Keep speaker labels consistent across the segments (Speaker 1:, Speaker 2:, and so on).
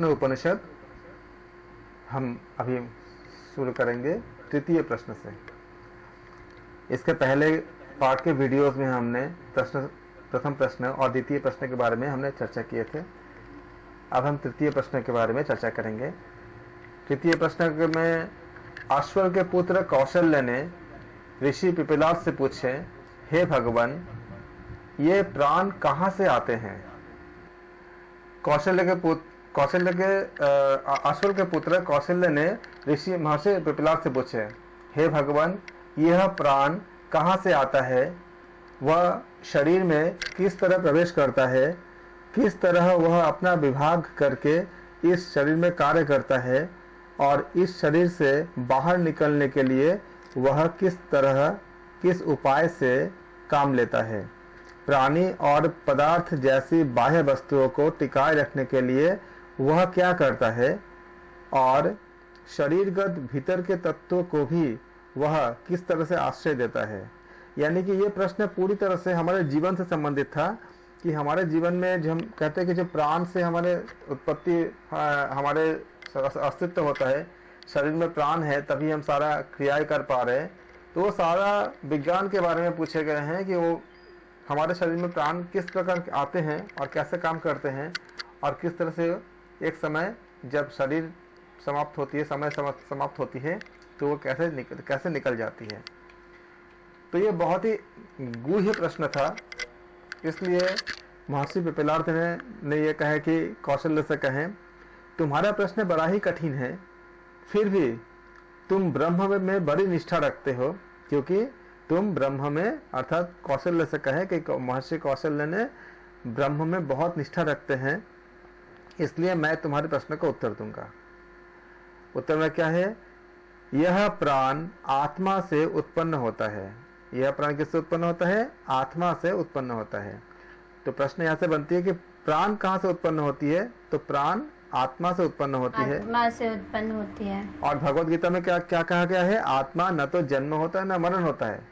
Speaker 1: प्रश्न उपनिषद हम अभी शुरू करेंगे तृतीय प्रश्न से। इसके पहले पार्ट के वीडियोस में हमने प्रथम प्रश्न और द्वितीय प्रश्न के बारे में हमने चर्चा किए थे। अब हम तृतीय प्रश्न के बारे में चर्चा करेंगे। तृतीय प्रश्न में अश्वल के पुत्र कौशल्य ने ऋषि पिपीलाद से पूछे, हे भगवान, ये प्राण कहाँ से आते हैं? अश्वल के पुत्र कौशल्य ने ऋषि महर्षि पिपीलाद से पूछे, हे भगवान, यह प्राण कहाँ से आता है? वह शरीर में किस तरह प्रवेश करता है? किस तरह वह अपना विभाग करके इस शरीर में कार्य करता है? और इस शरीर से बाहर निकलने के लिए वह किस उपाय से काम लेता है? प्राणी और पदार्थ जैसी बाह्य वस्तुओं को टिकाए रखने के लिए वह क्या करता है? और शरीरगत भीतर के तत्वों को भी वह किस तरह से आश्रय देता है? यानी कि ये प्रश्न पूरी तरह से हमारे जीवन से संबंधित था कि हमारे जीवन में जो हम कहते हैं कि जो प्राण से हमारे उत्पत्ति, हमारे अस्तित्व होता है, शरीर में प्राण है तभी हम सारा क्रियाएं कर पा रहे हैं। तो वो सारा विज्ञान के बारे में पूछे गए हैं कि वो हमारे शरीर में प्राण किस प्रकार आते हैं और कैसे काम करते हैं, और किस तरह से एक समय जब शरीर समाप्त होती है, समय समाप्त होती है, तो वो कैसे निकल जाती है। तो ये बहुत ही गूढ़ प्रश्न था। इसलिए महर्षि पिपीलाद ने ये कहा कि कौशल्य से कहें, तुम्हारा प्रश्न बड़ा ही कठिन है, फिर भी तुम ब्रह्म में बड़ी निष्ठा रखते हो, क्योंकि तुम ब्रह्म में, अर्थात कौशल्य से कहे कि महर्षि कौशल्य ने ब्रह्म में बहुत निष्ठा रखते हैं, इसलिए मैं तुम्हारे प्रश्न का उत्तर दूंगा। उत्तर में क्या है? यह प्राण आत्मा से उत्पन्न होता है। यह प्राण किससे उत्पन्न होता है? आत्मा से उत्पन्न होता है। तो प्रश्न यहाँ से बनती है कि प्राण कहाँ से उत्पन्न होती है? तो प्राण आत्मा से उत्पन्न होती है,
Speaker 2: आत्मा से उत्पन्न होती है।
Speaker 1: और भगवत गीता में क्या क्या कहा गया है? आत्मा न तो जन्म होता है न मरण होता है।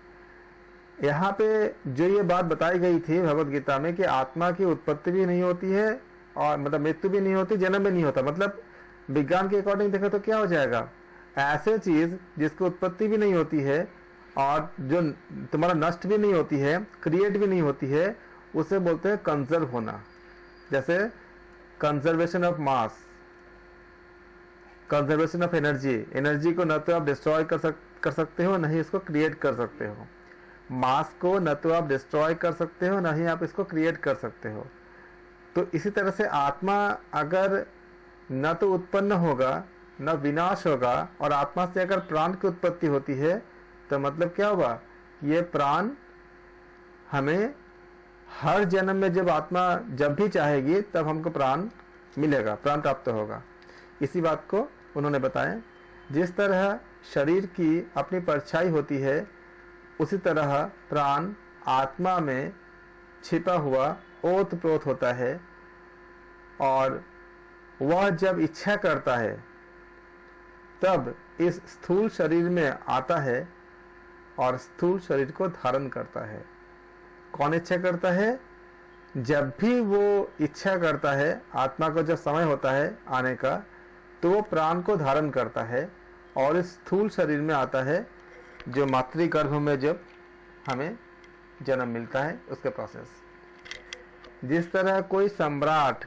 Speaker 1: यहाँ पे जो ये बात बताई गई थी भगवत गीता में कि आत्मा की उत्पत्ति भी नहीं होती है और मतलब मृत्यु भी नहीं होती, जन्म भी नहीं होता, मतलब विज्ञान के अकॉर्डिंग देखें तो क्या हो जाएगा? ऐसे चीज जिसकी उत्पत्ति भी नहीं होती है और जो तुम्हारा नष्ट भी नहीं होती है, क्रिएट भी नहीं होती है, उसे बोलते हैं कंजर्व होना। जैसे conservation of mass, conservation of energy. Energy को न तो आप डिस्ट्रॉय कर सकते हो, न ही इसको क्रिएट कर सकते हो। मास को न तो आप डिस्ट्रॉय कर सकते हो, न ही आप इसको क्रिएट कर सकते हो। तो इसी तरह से आत्मा अगर न तो उत्पन्न होगा न विनाश होगा, और आत्मा से अगर प्राण की उत्पत्ति होती है, तो मतलब क्या होगा? ये प्राण हमें हर जन्म में जब आत्मा जब भी चाहेगी तब हमको प्राण मिलेगा, प्राण प्राप्त होगा। इसी बात को उन्होंने बताया। जिस तरह शरीर की अपनी परछाई होती है, उसी तरह प्राण आत्मा में छिपा हुआ ओत प्रोत होता है, और वह जब इच्छा करता है तब इस स्थूल शरीर में आता है और स्थूल शरीर को धारण करता है। कौन इच्छा करता है? जब भी वो इच्छा करता है, आत्मा को जब समय होता है आने का, तो वो प्राण को धारण करता है और इस स्थूल शरीर में आता है, जो मातृगर्भ में जब हमें जन्म मिलता है उसके प्रोसेस। जिस तरह कोई सम्राट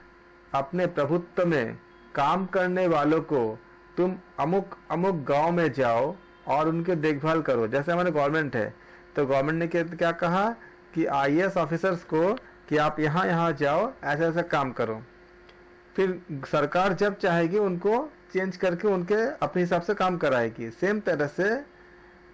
Speaker 1: अपने प्रभुत्व में काम करने वालों को तुम अमुक अमुक गांव में जाओ और उनके देखभाल करो, जैसे हमारे गवर्नमेंट है, तो गवर्नमेंट ने क्या कहा कि IAS ऑफिसर्स को कि आप यहाँ यहाँ जाओ, ऐसा ऐसा काम करो। फिर सरकार जब चाहेगी उनको चेंज करके उनके अपने हिसाब से काम कराएगी। सेम तरह से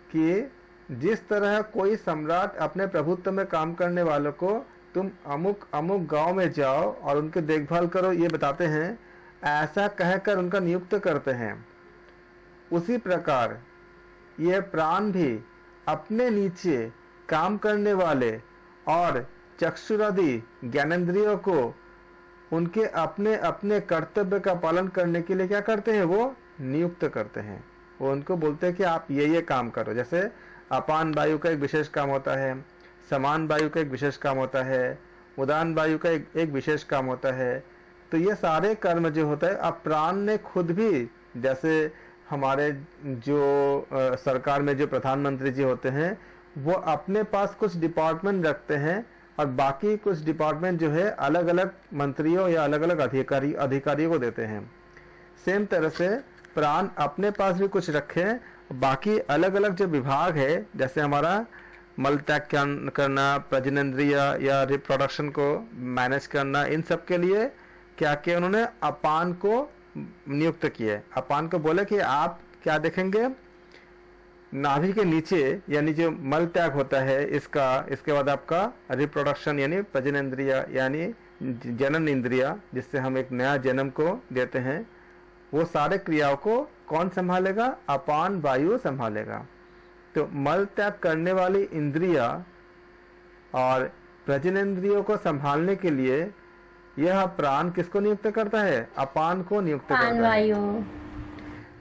Speaker 1: कि जिस तरह कोई सम्राट अपने प्रभुत्व में काम करने वालों को तुम अमुक अमुक गांव में जाओ और उनके देखभाल करो ये बताते हैं, ऐसा कहकर उनका नियुक्त करते हैं, उसी प्रकार ये प्राण भी अपने नीचे काम करने वाले और चक्षुरादि ज्ञानेंद्रियों को उनके अपने अपने कर्तव्य का पालन करने के लिए क्या करते हैं? वो नियुक्त करते हैं। वो उनको बोलते हैं कि आप ये काम करो। जैसे अपान वायु का एक विशेष काम होता है, समान वायु का एक विशेष काम होता है, उदान वायु का एक विशेष काम होता है, तो ये सारे कर्म जो होता है, अब प्राण ने खुद भी, जैसे हमारे जो सरकार में जो प्रधानमंत्री जी होते हैं, वो अपने पास कुछ डिपार्टमेंट रखते हैं और बाकी कुछ डिपार्टमेंट जो है अलग अलग मंत्रियों या अलग अलग अधिकारियों को देते हैं। सेम तरह से प्राण अपने पास भी कुछ रखे, बाकी अलग अलग जो विभाग है, जैसे हमारा मल त्याग करना, प्रजननेंद्रिय या रिप्रोडक्शन को मैनेज करना, इन सब के लिए क्या किया उन्होंने, अपान को नियुक्त किए। अपान को बोले कि आप क्या देखेंगे, नाभि के नीचे यानी जो मल त्याग होता है इसका, इसके बाद आपका रिप्रोडक्शन यानी प्रजननेंद्रिय यानी जनन इंद्रिया, जिससे हम एक नया जन्म को देते हैं, वो सारे क्रियाओं को कौन संभालेगा, अपान वायु संभालेगा। तो मल त्याग करने वाली इंद्रिया और प्रजननेंद्रियों को संभालने के लिए यह प्राण किसको नियुक्त करता है, अपान को नियुक्त करता है।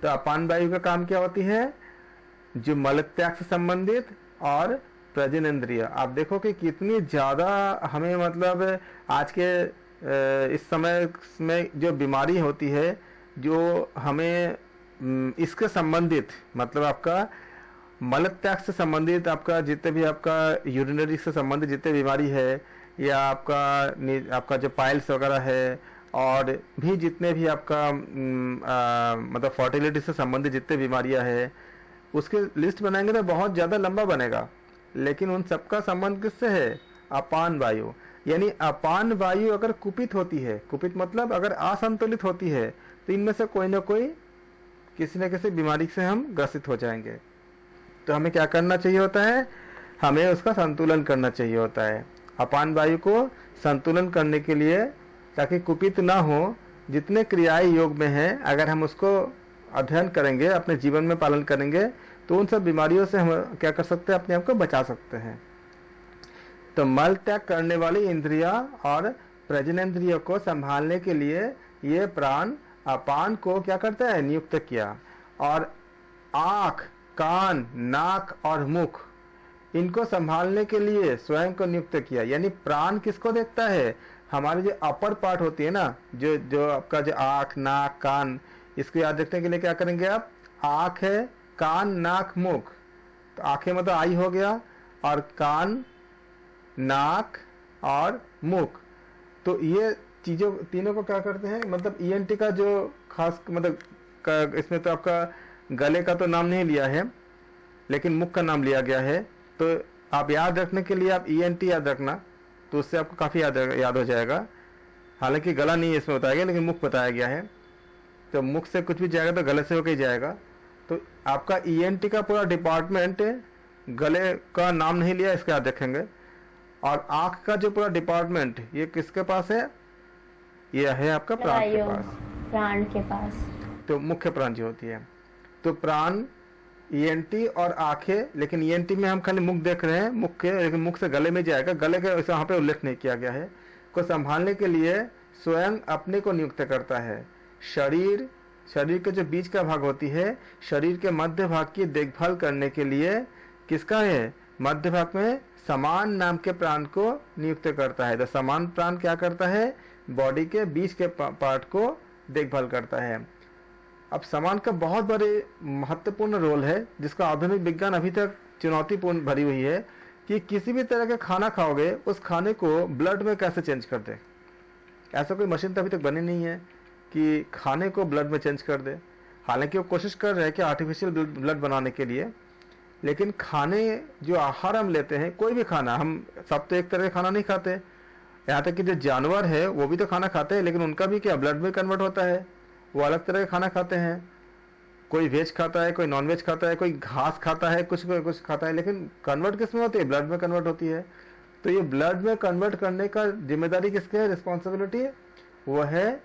Speaker 1: तो अपान वायु का काम क्या होती है, जो मल त्याग से संबंधित और प्रजननेंद्रिय। आप देखो कि कितनी ज्यादा हमें मतलब आज के इस समय में जो बीमारी होती है, जो हमें इसके संबंधित, मतलब आपका मल त्याग से संबंधित आपका जितने भी आपका यूरिनरी से संबंधित जितने बीमारी है, या आपका जो पाइल्स वगैरह है, और भी जितने भी आपका मतलब फर्टिलिटी से संबंधित जितने बीमारियां है, उसके लिस्ट बनाएंगे तो बहुत ज़्यादा लंबा बनेगा। लेकिन उन सबका संबंध किससे है, अपान वायु। यानी अपान वायु अगर कुपित होती है, कुपित मतलब अगर असंतुलित होती है, तो इनमें से कोई ना कोई किसी न किसी बीमारी से हम ग्रसित हो जाएंगे। तो हमें क्या करना चाहिए होता है, हमें उसका संतुलन करना चाहिए होता है। अपान वायु को संतुलन करने के लिए, ताकि कुपित ना हो, जितने क्रियाएं योग में हैं, अगर हम उसको अध्ययन करेंगे, अपने जीवन में पालन करेंगे, तो उन सब बीमारियों से हम क्या कर सकते हैं, अपने आप को बचा सकते हैं। तो मल त्याग करने वाली इंद्रिया और प्रजनेंद्रियों को संभालने के लिए ये प्राण अपान को क्या करता है, नियुक्त किया। और आँख, कान, नाक और मुख, इनको संभालने के लिए स्वयं को नियुक्त किया। यानी प्राण किसको देखता है, हमारी जो अपर पार्ट होती है ना, जो आपका जो आँख, नाक, कान, इसको याद रखने के लिए क्या करेंगे आप, आँख है, कान, नाक, मुख। तो आंखें मतलब आई हो गया, और कान, नाक और मुख। तो ये चीजों तीनों को क्या करते हैं, मतलब ईएनटी का जो खास मतलब इसमें तो आपका गले का तो नाम नहीं लिया है, लेकिन मुख का नाम लिया गया है। तो आप याद रखने के लिए आप ईएनटी याद रखना, तो उससे आपको काफी याद हो जाएगा। हालांकि गला नहीं इसमें बताया गया, लेकिन मुख बताया गया है। तो मुख से कुछ भी जाएगा तो गले से होकर ही जाएगा। तो आपका ईएनटी का पूरा डिपार्टमेंट गले का नाम नहीं लिया, इसका याद रखेंगे। और आंख का जो पूरा डिपार्टमेंट ये किसके पास है, ये है आपका प्राण के पास,
Speaker 2: प्राण के पास। तो
Speaker 1: मुख्य प्राण जो होती है, तो प्राण, ईएनटी और आंखें। लेकिन ईएनटी में हम खाली मुख देख रहे हैं, मुख के, लेकिन मुख से गले में जाएगा, गले के वहाँ पे उल्लेख नहीं किया गया है। को संभालने के लिए स्वयं अपने को नियुक्त करता है। शरीर के जो बीच का भाग होती है, शरीर के मध्य भाग की देखभाल करने के लिए किसका है, मध्य भाग में समान नाम के प्राण को नियुक्त करता है। तो समान प्राण क्या करता है, बॉडी के बीच के पार्ट को देखभाल करता है। अब समान का बहुत बड़े महत्वपूर्ण रोल है, जिसका आधुनिक विज्ञान अभी तक चुनौतीपूर्ण भरी हुई है, कि किसी भी तरह का खाना खाओगे, उस खाने को ब्लड में कैसे चेंज कर दे। ऐसा कोई मशीन तो अभी तक बनी नहीं है कि खाने को ब्लड में चेंज कर दे। हालांकि वो कोशिश कर रहे हैं कि आर्टिफिशियल ब्लड बनाने के लिए, लेकिन खाने जो आहार हम लेते हैं, कोई भी खाना, हम सब तो एक तरह का खाना नहीं खाते। यहाँ तक कि जो जानवर है वो भी तो खाना खाते हैं, लेकिन उनका भी क्या ब्लड में कन्वर्ट होता है, वो अलग तरह का खाना खाते हैं। कोई वेज खाता है, कोई नॉन वेज खाता है, कोई घास खाता है, कुछ खाता है, लेकिन कन्वर्ट किस में होती है, ब्लड में कन्वर्ट होती है। तो ये ब्लड में कन्वर्ट करने का जिम्मेदारी किसकी है, रिस्पॉन्सिबिलिटी, वो है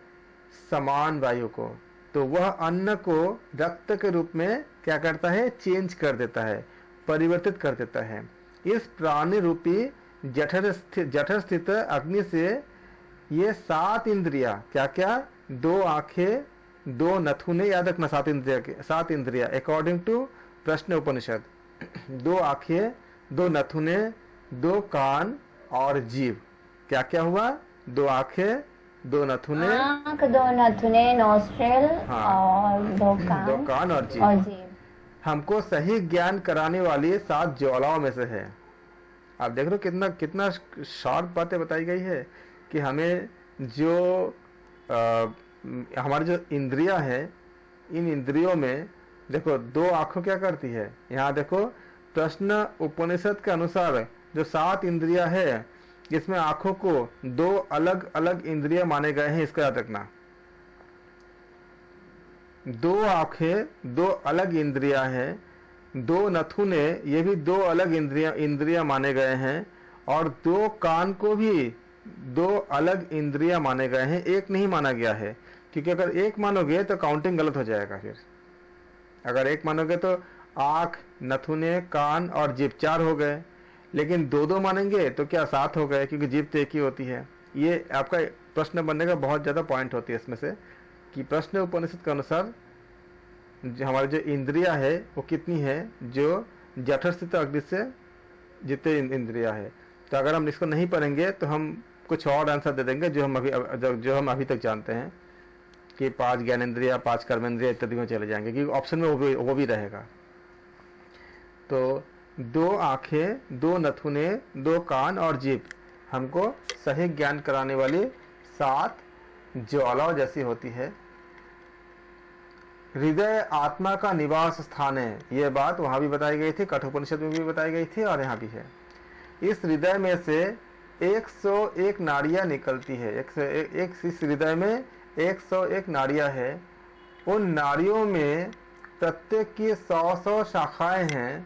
Speaker 1: समान वायु को। तो वह अन्न को रक्त के रूप में क्या करता है, चेंज कर देता है, परिवर्तित कर देता है। इस प्राणी रूपी जठर स्थित अग्नि से ये 7 इंद्रिया, क्या क्या, 2 आंखें, 2 नथुने, याद रखना 7 इंद्रिया अकॉर्डिंग टू प्रश्न उपनिषद। 2 आंखें, 2 नथुने, 2 कान और जीभ। क्या क्या हुआ, 2 आंखें, दो नथुने,
Speaker 2: आँख, दो नथुने, नोस्ट्रिल,
Speaker 1: हाँ,
Speaker 2: और दो
Speaker 1: दो कान और जीभ
Speaker 2: और जीभ
Speaker 1: हमको सही ज्ञान कराने वाली 7 ज्वालाओं में से है। आप देख रहे हो कितना कितना शार्प बातें बताई गई है कि हमें जो हमारी जो इंद्रियां है, इन इंद्रियों में देखो दो आंखों क्या करती है। यहाँ देखो प्रश्न उपनिषद के अनुसार जो 7 इंद्रियां है, इसमें आंखों को 2 अलग अलग इंद्रियां माने गए हैं। इसका याद रखना, 2 आंखें 2 अलग इंद्रियां हैं, 2 नथुने ये भी 2 अलग इंद्रियां माने गए हैं, और 2 कान को भी 2 अलग इंद्रियां माने गए हैं, एक नहीं माना गया है। क्योंकि अगर एक मानोगे तो काउंटिंग गलत हो जाएगा। फिर अगर एक मानोगे तो आंख, नथुने, कान और जीभ 4 हो गए, लेकिन 2-2 मानेंगे तो क्या 7 हो गए, क्योंकि जीभ तो एक ही होती है। ये आपका प्रश्न बनने का बहुत ज्यादा पॉइंट होती है इसमें से, कि प्रश्न उपनिषद के अनुसार हमारी जो इंद्रिया है वो कितनी है, जो जठरस्थित अग्नि से जितने इंद्रिया है। तो अगर हम इसको नहीं पढ़ेंगे तो हम कुछ और आंसर दे देंगे जो हम अभी तक जानते हैं कि 5 ज्ञानेंद्रिया, 5 कर्मेंद्रिया इत्यादि में चले जाएंगे, क्योंकि ऑप्शन में वो भी रहेगा। तो 2 आंखें, 2 नथुने, 2 कान और जीभ हमको सही ज्ञान कराने वाली 7 ज्वालाओं जैसी होती है। हृदय आत्मा का निवास स्थान है, यह बात वहां भी बताई गई थी, कठोपनिषद में भी बताई गई थी और यहाँ भी है। इस हृदय में से 101 नाड़ियां निकलती है। इस हृदय में 101 नाड़ियां है। उन नाड़ियों में प्रत्येक की 100 शाखाएं हैं।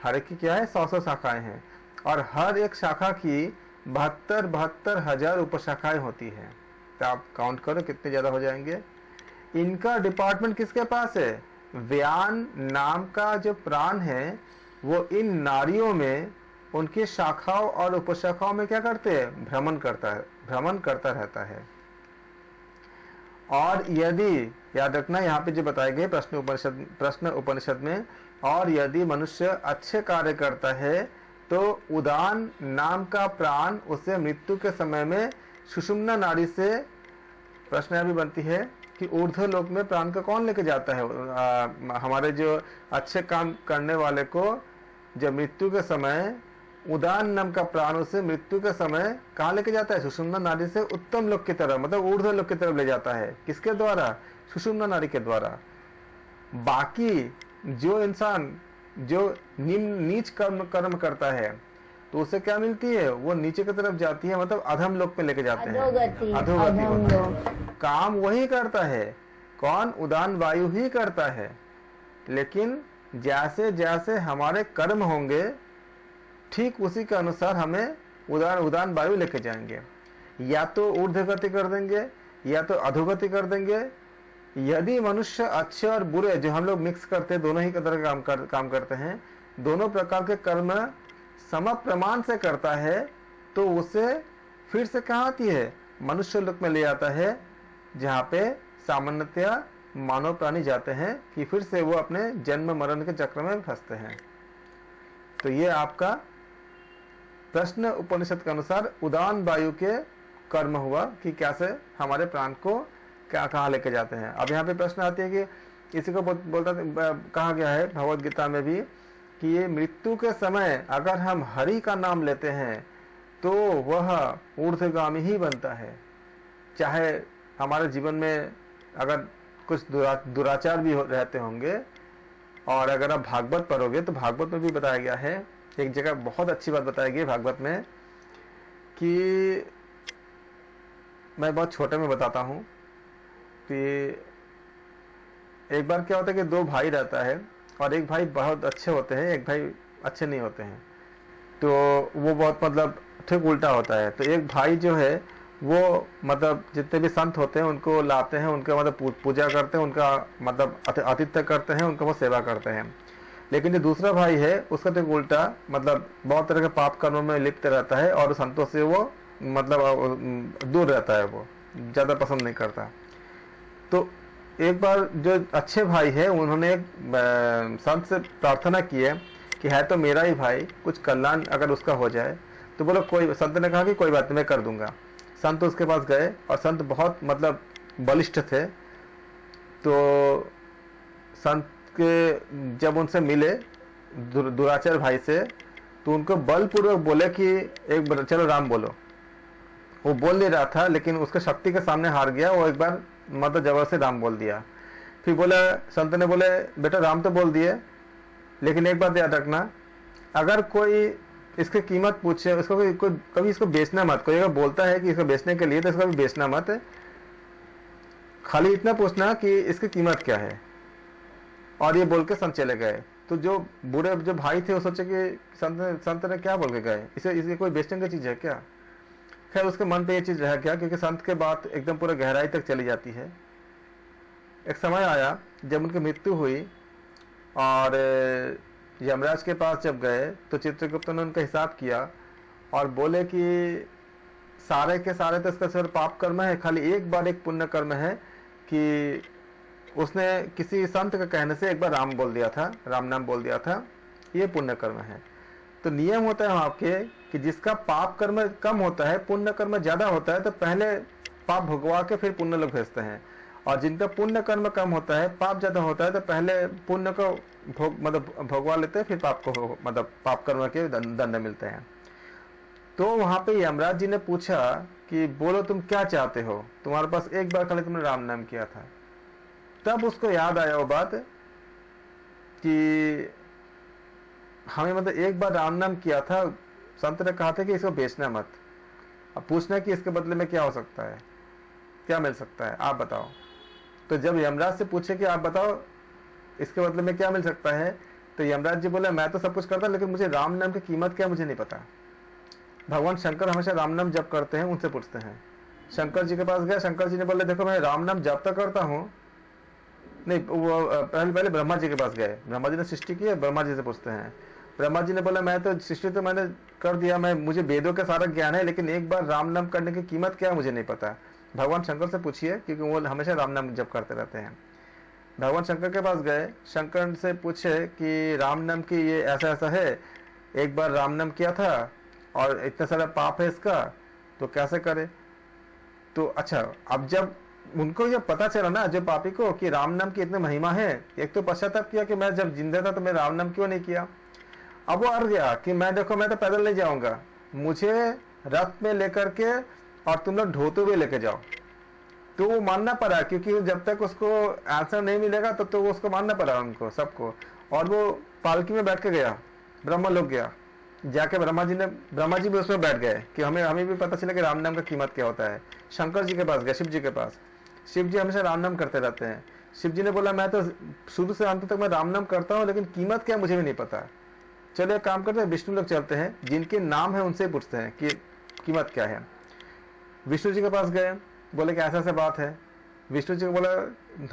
Speaker 1: हर एक की क्या है, 100 शाखाएं हैं, और हर एक शाखा की 72 हजार उपशाखाएं होती है। तो आप काउंट करो कितने ज्यादा हो जाएंगे। इनका डिपार्टमेंट किसके पास है? व्यान नाम का जो प्राण है वो इन नाड़ियों में उनकी शाखाओं और उपशाखाओं में क्या करते हैं, भ्रमण करता रहता है। और यदि याद रखना यहाँ पे जो बताए गए प्रश्न उपनिषद में, और यदि मनुष्य अच्छे कार्य करता है तो उदान नाम का प्राण उसे मृत्यु के समय में सुषुम्ना नाड़ी से, प्रश्न अभी बनती है कि ऊर्ध्व लोक में प्राण को कौन लेके जाता है? हमारे जो अच्छे काम करने वाले को जब मृत्यु के समय उदान नाम का प्राण उसे मृत्यु के समय कहाँ लेके जाता है? सुषुम्ना नाड़ी से उत्तम लोक की तरफ, मतलब ऊर्ध्व लोक की तरफ ले जाता है। किसके द्वारा? सुषुम्ना नाड़ी के द्वारा। बाकी जो इंसान जो नीच कर्म करता है तो उसे क्या मिलती है? वो नीचे की तरफ जाती है, मतलब अधम लोक पे लेके जाते हैं, अधोगति होता है। काम वही करता है, कौन? उदान वायु ही करता है। लेकिन जैसे जैसे हमारे कर्म होंगे ठीक उसी के अनुसार हमें उदान वायु लेके जाएंगे। या तो ऊर्ध्व गति कर देंगे या तो अधोगति कर देंगे। यदि मनुष्य अच्छे और बुरे, जो हम लोग मिक्स करते हैं, दोनों ही तरह का काम करते हैं, दोनों प्रकार के कर्म सम प्रमाण से करता है, तो उसे फिर से कहाँ आती है? मनुष्य लोक में ले आता है, जहाँ पे सामान्यतया मानव प्राणी जाते हैं कि फिर से वो अपने जन्म मरण के चक्र में फंसते हैं। तो ये आपका प्रश्न उपनिषद के अनुसार उदान वायु के कर्म हुआ कि कैसे हमारे प्राण को क्या कहाँ लेके जाते हैं। अब यहाँ पे प्रश्न आती है कि इसी को कहा गया है भगवद गीता में भी कि ये मृत्यु के समय अगर हम हरि का नाम लेते हैं तो वह ऊर्ध्वगामी ही बनता है। चाहे हमारे जीवन में अगर कुछ दुराचार भी रहते होंगे, और अगर आप भागवत पढ़ोगे तो भागवत में भी बताया गया है, एक जगह बहुत अच्छी बात बताई गई भागवत में, कि मैं बहुत छोटे में बताता हूँ कि एक बार क्या होता है कि 2 भाई रहता है, और एक भाई बहुत अच्छे होते हैं, एक भाई अच्छे नहीं होते हैं। तो वो बहुत मतलब ठीक उल्टा होता है। तो एक भाई जो है वो मतलब जितने भी संत होते हैं उनको लाते हैं, उनका मतलब पूजा करते हैं, उनका मतलब आतिथ्य करते हैं, उनका वो सेवा करते हैं। लेकिन जो दूसरा भाई है उसका ठीक उल्टा, मतलब बहुत तरह के पाप कर्मों में लिप्त रहता है और संतों से वो मतलब दूर रहता है, वो ज़्यादा पसंद नहीं करता। तो एक बार जो अच्छे भाई है उन्होंने संत से प्रार्थना की है कि है तो मेरा ही भाई, कुछ कल्याण अगर उसका हो जाए। तो बोलो कोई, संत ने कहा कि कोई बात नहीं, मैं कर दूंगा। संत उसके पास गए और संत बहुत मतलब बलिष्ठ थे। तो संत के जब उनसे मिले दुराचार भाई से, तो उनको बलपूर्वक बोले कि एक बार चलो राम बोलो। वो बोल नहीं रहा था, लेकिन उसके शक्ति के सामने हार गया। वो एक बार मतलब जबरदस्ती राम बोल दिया। फिर बोला, संत ने बोले बेटा राम तो बोल दिए, लेकिन एक बात याद रखना, अगर कोई इसकी कीमत पूछे, इसको कोई कभी इसको बेचना मत। कोई अगर बोलता है कि इसको बेचने के लिए, तो इसको कभी बेचना मत। खाली इतना पूछना कि इसकी कीमत क्या है। और ये बोल के संत चले गए। तो जो बुरे जो भाई थे वो सोचे कि संत ने क्या बोल के गए, इसे कोई बेचने की चीज है क्या। खैर उसके मन पे ये चीज रह गया, क्योंकि संत के बात एकदम पूरा गहराई तक चली जाती है। एक समय आया जब उनकी मृत्यु हुई और यमराज के पास जब गए, तो चित्रगुप्त ने उनका हिसाब किया और बोले कि सारे के सारे तो इसका सिर्फ पाप कर्म है, खाली एक बार एक पुण्य कर्म है कि उसने किसी संत के कहने से एक बार राम बोल दिया था, राम नाम बोल दिया था, ये पुण्य कर्म है। तो नियम होता है आपके कि जिसका पाप कर्म कम होता है, पुण्य कर्म ज्यादा होता है, तो पहले पाप भुगवा के फिर पुण्य लोग भेजते हैं। और जिनका पुण्य कर्म कम होता है, पाप ज्यादा होता है, तो पहले पुण्य को भोगवा लेते हैं, फिर पाप को मतलब पाप कर्म के दंड मिलते हैं। तो वहां पे यमराज जी ने पूछा कि बोलो तुम क्या चाहते हो, तुम्हारे पास एक बार खाली तुमने राम नाम किया था। तब उसको याद आया वो बात कि हमें मतलब एक बार राम नाम किया था, संत ने कहा था कि इसको बेचना मत। अब पूछना कि इसके बदले में क्या हो सकता है, क्या मिल सकता है, आप बताओ। तो जब यमराज से पूछे कि आप बताओ इसके बदले में क्या मिल सकता है, तो यमराज जी बोले मैं तो सब कुछ करता, लेकिन मुझे राम नाम की कीमत क्या मुझे नहीं पता। भगवान शंकर हमेशा राम नाम जप करते हैं, उनसे पूछते हैं। शंकर जी के पास गए, शंकर जी ने बोले देखो मैं राम नाम जप तो करता हूँ, नहीं वो पहले ब्रह्मा जी के पास गए। ब्रह्मा जी ने सृष्टि की है, ब्रह्मा जी से पूछते हैं। ब्रह्मा जी ने बोला मैं तो सृष्टि तो मैंने कर दिया, मुझे वेदों का सारा ज्ञान है, लेकिन एक बार राम नाम करने की कीमत क्या मुझे नहीं पता। भगवान शंकर से पूछिए, क्योंकि वो हमेशा राम नाम जप करते रहते हैं। भगवान शंकर के पास गए, शंकर से पूछे कि राम नाम की ये ऐसा ऐसा है, एक बार राम नाम किया था और इतना सारा पाप है इसका, तो कैसे करे। तो अच्छा, अब जब उनको ये पता चला ना, जो पापी को, कि राम नाम की इतनी महिमा है, एक तो पश्चाताप किया कि मैं जब जिंदा था तो मैं राम नाम क्यों नहीं किया। अब वो अड़ गया कि मैं देखो मैं तो पैदल नहीं जाऊंगा, मुझे रथ में लेकर के और तुम लोग ढोते हुए लेके जाओ। तो वो मानना पड़ा, क्योंकि जब तक उसको आंसर नहीं मिलेगा तब तो उसको मानना पड़ा उनको सबको। और वो पालकी में बैठ के गया, ब्रह्मा लोग गया, जाके ब्रह्मा जी भी उसमें बैठ गए कि हमें भी पता चला कि राम नाम का कीमत क्या होता है। शंकर जी के पास गए, शिव जी के पास। शिव जी हमेशा राम नाम करते रहते हैं। शिव जी ने बोला मैं तो शुरू से अंत तक मैं राम नाम करता हूँ, लेकिन कीमत क्या मुझे भी नहीं पता। चलो एक काम करते हैं, विष्णु लोग चलते हैं, जिनके नाम है उनसे पूछते हैं कि कीमत क्या है। विष्णु जी के पास गए, बोले कि ऐसा ऐसा बात है। विष्णु जी को बोला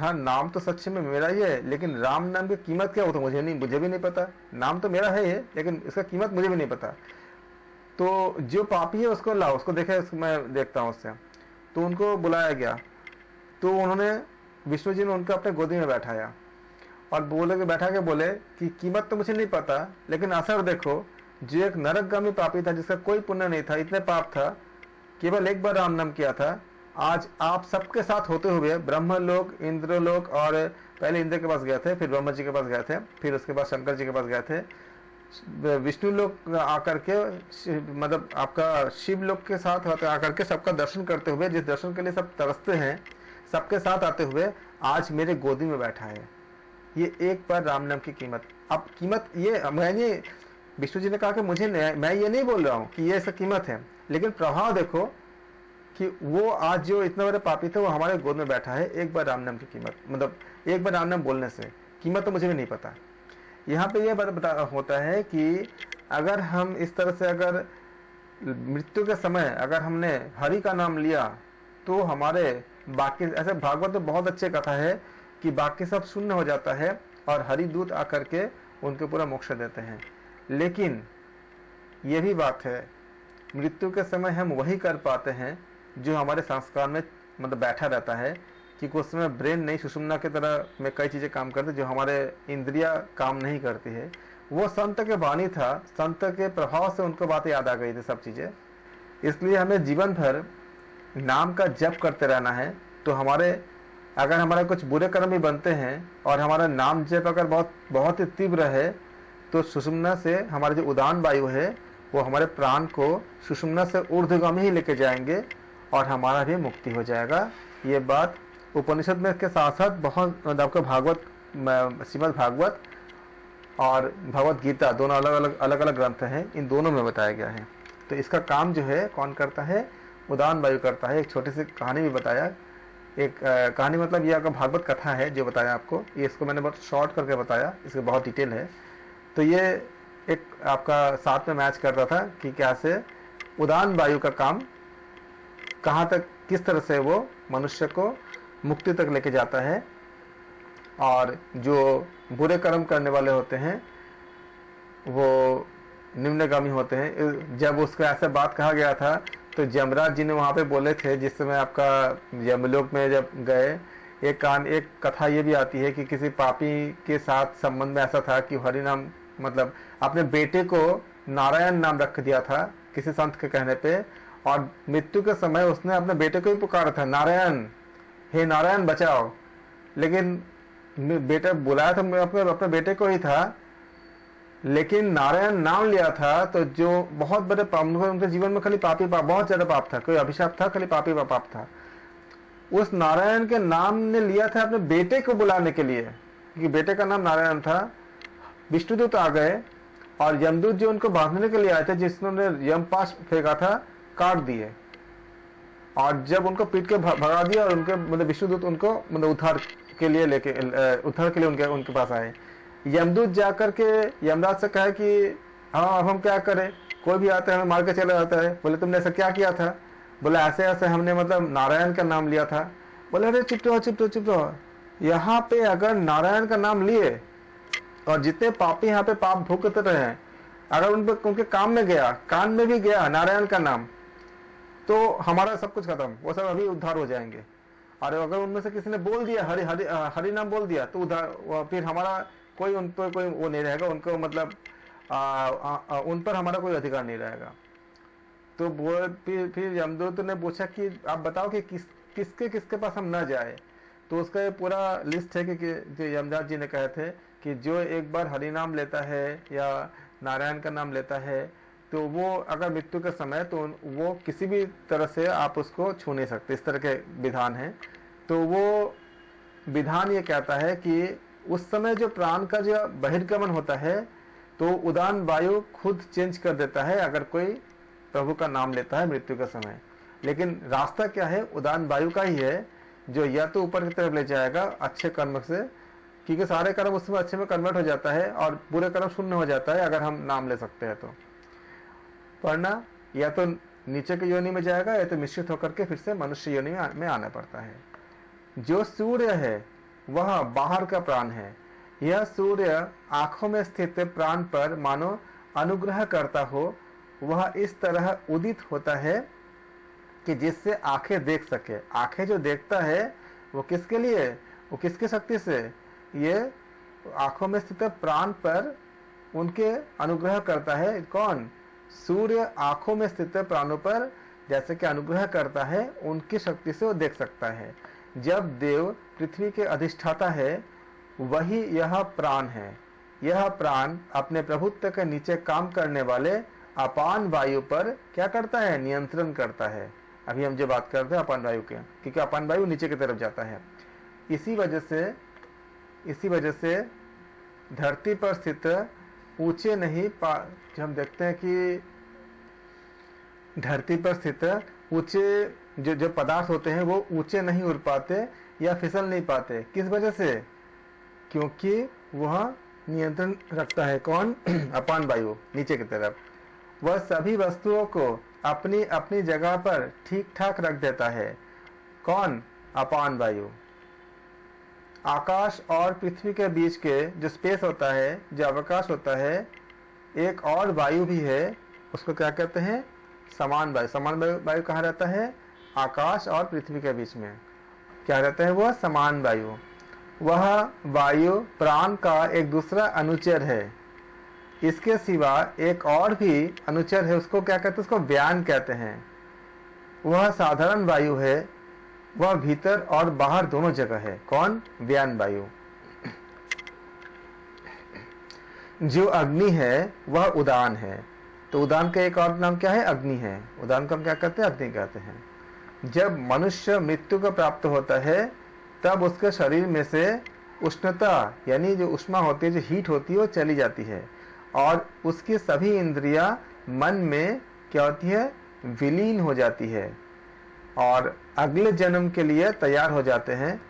Speaker 1: हाँ नाम तो सच में मेरा ही है, लेकिन राम नाम की कीमत क्या हो तो मुझे भी नहीं पता। नाम तो मेरा है ही, लेकिन इसका कीमत मुझे भी नहीं पता। तो जो पापी है उसको लाओ, उसको देखे, मैं देखता हूँ उससे। तो उनको बुलाया गया। तो उन्होंने विष्णु जी ने उनको अपने गोदी में बैठाया और बैठा के बोले कि कीमत तो मुझे नहीं पता, लेकिन असर देखो, जो एक नरकगामी पापी था, जिसका कोई पुण्य नहीं था, इतने पाप था, केवल एक बार राम नाम किया था, आज आप सबके साथ होते हुए ब्रह्मलोक, इंद्रलोक, और पहले इंद्र के पास गए थे, फिर ब्रह्मा जी के पास गए थे, फिर उसके बाद शंकर जी के पास गए थे, विष्णु लोक आकर के मतलब आपका शिव लोक के साथ आकर के सबका दर्शन करते हुए, जिस दर्शन के लिए सब तरसते हैं, सबके साथ आते हुए आज मेरे गोदी में बैठा है। ये एक बार राम नाम की कीमत। अब कीमत ये मैंने, विष्णु जी ने कहा कि मैं ये नहीं बोल रहा हूँ कि ये ऐसा कीमत है, लेकिन प्रभाव देखो कि वो आज जो इतना बड़े पापी थे वो हमारे गोद में बैठा है। एक बार राम नाम की कीमत, मतलब एक बार राम नाम बोलने से कीमत तो मुझे भी नहीं पता। यहाँ पे ये होता है कि अगर हम इस तरह से अगर मृत्यु के समय अगर हमने हरि का नाम लिया, तो हमारे बाकी ऐसे भागवत में बहुत अच्छे कथा है कि बाकी सब शून्य हो जाता है और हरि दूत आकर के उनके पूरा मोक्ष देते हैं। लेकिन ये भी बात है, मृत्यु के समय हम वही कर पाते हैं जो हमारे संस्कार में मतलब बैठा रहता है, कि कुछ समय ब्रेन नहीं, सुषुम्ना की तरह में कई चीजें काम करती जो हमारे इंद्रिया काम नहीं करती है। वो संत के वाणी था, संत के प्रभाव से उनको बातें याद आ गई थी सब चीजें। इसलिए हमें जीवन भर नाम का जप करते रहना है, तो अगर हमारे कुछ बुरे कर्म भी बनते हैं और हमारा नाम जप अगर बहुत बहुत ही तीव्र है, तो सुषुम्ना से हमारे जो उदान वायु है वो हमारे प्राण को सुषुम्ना से ऊर्ध्वगामी ही लेके जाएंगे और हमारा भी मुक्ति हो जाएगा। ये बात उपनिषद में के साथ साथ बहुत आपका श्रीमद् भागवत और भगवत गीता दोनों अलग अलग ग्रंथ हैं, इन दोनों में बताया गया है। तो इसका काम जो है कौन करता है? उदान वायु करता है। एक छोटी सी कहानी भी बताया, एक कहानी मतलब ये आपका भागवत कथा है जो बताया आपको, ये इसको मैंने बहुत शॉर्ट करके बताया, इसमें बहुत डिटेल है। तो ये एक आपका साथ में मैच कर रहा था कि कैसे उदान वायु का काम कहाँ तक, किस तरह से वो मनुष्य को मुक्ति तक लेके जाता है, और जो बुरे कर्म करने वाले होते हैं वो निम्नगामी होते हैं। जब उसको ऐसे बात कहा गया था तो यमराज जी ने वहाँ पे बोले थे, जिस समय आपका यमलोक में जब गए, एक कथा ये भी आती है कि किसी पापी के साथ संबंध में ऐसा था कि हरि नाम मतलब अपने बेटे को नारायण नाम रख दिया था किसी संत के कहने पे, और मृत्यु के समय उसने अपने बेटे को ही पुकारा था, नारायण, हे नारायण बचाओ। लेकिन बेटा बुलाया था अपने बेटे को ही था, लेकिन नारायण नाम लिया था तो जो बहुत बड़े पाप उनके जीवन में खाली पाप, बहुत ज्यादा पाप था, कोई अभिशाप था, खाली पाप था। उस नारायण के नाम ने लिया था अपने बेटे को बुलाने के लिए, क्योंकि बेटे का नाम नारायण था। विष्णुदूत आ गए और यमदूत जो उनको बांधने के लिए आए थे, जिसने यमपाश फेंका था, काट दिए, और जब उनको पीट के भगा दिया और उनके मतलब विष्णुदूत उनको मतलब उद्धार के लिए उनके पास आए। यमदूत जाकर के यमराज से कहा कि हाँ अब हम क्या करें, कोई भी आता है हमें मार के चला जाता है। बोले तुमने ऐसा क्या किया था? बोला ऐसे ऐसे हमने मतलब नारायण का नाम लिया था। बोले अरे चुप रहो, यहाँ पे अगर नारायण का नाम लिए और जितने पापी यहाँ पे पाप भुगत रहे हैं, अगर उनके काम में गया, कान में भी गया नारायण का नाम, तो हमारा सब कुछ खत्म, वो सब अभी उद्धार हो जाएंगे। और अगर उनमें से किसी ने बोल दिया हरि नाम बोल दिया तो उद्धार, फिर हमारा कोई उन पर कोई वो नहीं रहेगा, उनको मतलब उन पर हमारा कोई अधिकार नहीं रहेगा। तो फिर यमदूत ने पूछा कि आप बताओ कि किसके पास हम न जाए। तो उसका ये पूरा लिस्ट है कि जो यमराज जी ने कहे थे कि जो एक बार हरि नाम लेता है या नारायण का नाम लेता है, तो वो अगर मृत्यु के समय तो वो किसी भी तरह से आप उसको छू नहीं सकते, इस तरह के विधान है। तो वो विधान ये कहता है कि उस समय जो प्राण का जो बहिर्गमन होता है, तो उदान वायु खुद चेंज कर देता है अगर कोई प्रभु का नाम लेता है मृत्यु के समय। लेकिन रास्ता क्या है? उदान वायु का ही है, जो या तो ऊपर की तरफ ले जाएगा अच्छे कर्म से, क्योंकि सारे कर्म उस समय अच्छे में कन्वर्ट हो जाता है और बुरे कर्म शून्य हो जाता है अगर हम नाम ले सकते हैं तो। वरना या तो नीचे की योनि में जाएगा या तो मिश्रित होकर के फिर से मनुष्य योनि में आना पड़ता है। जो सूर्य है वह बाहर का प्राण है। यह सूर्य आंखों में स्थित प्राण पर मानो अनुग्रह करता हो, वह इस तरह उदित होता है कि जिससे आंखें देख सके। आंखें जो देखता है वो किसके लिए, वो किसकी शक्ति से? ये आंखों में स्थित प्राण पर उनके अनुग्रह करता है। कौन? सूर्य आंखों में स्थित प्राणों पर जैसे कि अनुग्रह करता है, उनकी शक्ति से वो देख सकता है। जब देव पृथ्वी के अधिष्ठाता है, वही यह प्राण है। यह प्राण अपने प्रभुत्व के नीचे काम करने वाले अपान वायु पर क्या करता है? नियंत्रण करता है। अभी हम जो बात करते हैं अपान वायु के, क्योंकि अपान वायु नीचे की तरफ जाता है। इसी वजह से धरती पर स्थित ऊंचे नहीं जो हम देखते हैं कि धरती पर स्थित ऊंचे जो पदार्थ होते हैं वो ऊंचे नहीं उड़ पाते या फिसल नहीं पाते। किस वजह से? क्योंकि वह नियंत्रण रखता है। कौन? अपान वायु नीचे की तरफ। वह सभी वस्तुओं को अपनी अपनी जगह पर ठीक ठाक रख देता है। कौन? अपान वायु। आकाश और पृथ्वी के बीच के जो स्पेस होता है, जो अवकाश होता है, एक और वायु भी है, उसको क्या कहते हैं? समान वायु। समान वायु कहाँ रहता है? आकाश और पृथ्वी के बीच में। क्या रहता है? वह समान वायु। वह वायु प्राण का एक दूसरा अनुचर है। इसके सिवा एक और भी अनुचर है, उसको क्या कहते हैं? उसको व्यान कहते हैं। वह साधारण वायु है, वह भीतर और बाहर दोनों जगह है। कौन? व्यान वायु। जो अग्नि है वह उदान है। तो उदान का एक और नाम क्या है? अग्नि है। उदान को हम क्या कहते हैं? अग्नि कहते हैं। जब मनुष्य मृत्यु को प्राप्त होता है तब उसके शरीर में से उष्णता यानी जो उष्मा होती है, जो हीट होती है, वो चली जाती है और उसकी सभी इंद्रियां मन में क्या होती है? विलीन हो जाती है और अगले जन्म के लिए तैयार हो जाते हैं।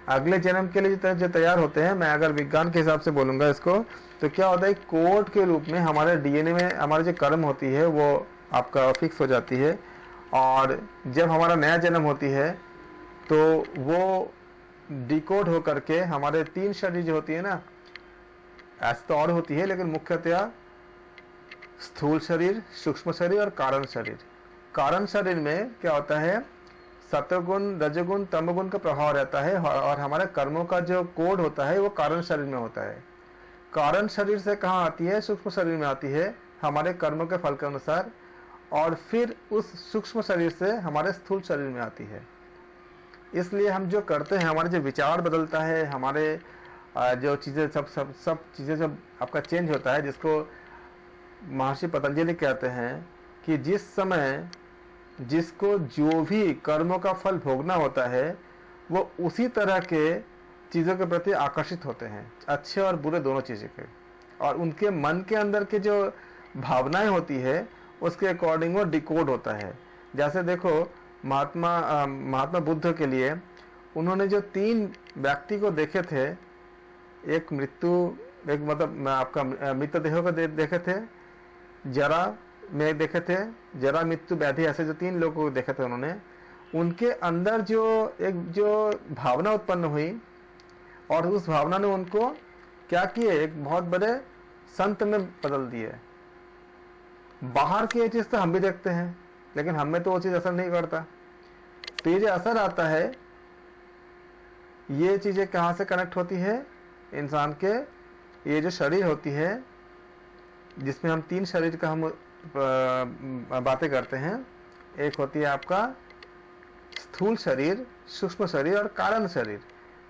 Speaker 1: अगले जन्म के लिए जो तैयार होते हैं, मैं अगर विज्ञान के हिसाब से बोलूंगा इसको, तो क्या होता है? कोड के रूप में हमारे डीएनए में हमारी जो कर्म होती है वो आपका फिक्स हो जाती है और जब हमारा नया जन्म होती है तो वो डिकोड हो करके हमारे 3 शरीर जो होती है ना, ऐसे तो और होती है लेकिन मुख्यतया स्थूल शरीर, सूक्ष्म शरीर और कारण शरीर। कारण शरीर में क्या होता है? सत्वगुण, रजोगुण, तमोगुण का प्रभाव रहता है और हमारे कर्मों का जो कोड होता है वो कारण शरीर में होता है। कारण शरीर से कहाँ आती है? सूक्ष्म शरीर में आती है हमारे कर्मों के फल के अनुसार और फिर उस सूक्ष्म शरीर से हमारे स्थूल शरीर में आती है। इसलिए हम जो करते हैं, हमारे जो विचार बदलता है, हमारे जो चीज़ें सब चीज़ें जब आपका चेंज होता है, जिसको महर्षि पतंजलि कहते हैं कि जिस समय जिसको जो भी कर्मों का फल भोगना होता है वो उसी तरह के चीज़ों के प्रति आकर्षित होते हैं, अच्छे और बुरे दोनों चीज़ों के, और उनके मन के अंदर के जो भावनाएं होती है उसके अकॉर्डिंग वो डिकोड होता है। जैसे देखो महात्मा बुद्ध के लिए उन्होंने जो 3 व्यक्ति को देखे थे, एक मतलब आपका मृतदेहों को देखे थे, जरा में देखे थे, जरा मृत्यु व्याधि, ऐसे जो 3 लोगों को देखे थे उन्होंने, उनके अंदर जो भावना उत्पन्न हुई और उस भावना ने उनको क्या किए? एक बहुत बड़े संत में बदल दिए। बाहर की ये चीज तो हम भी देखते हैं लेकिन हम में तो वो चीज असर नहीं करता। तो ये जो असर आता है, ये चीजें कहाँ से कनेक्ट होती है? इंसान के ये जो शरीर होती है, जिसमें हम 3 शरीर का हम बातें करते हैं। एक होती है आपका स्थूल शरीर, सूक्ष्म शरीर और कारण शरीर।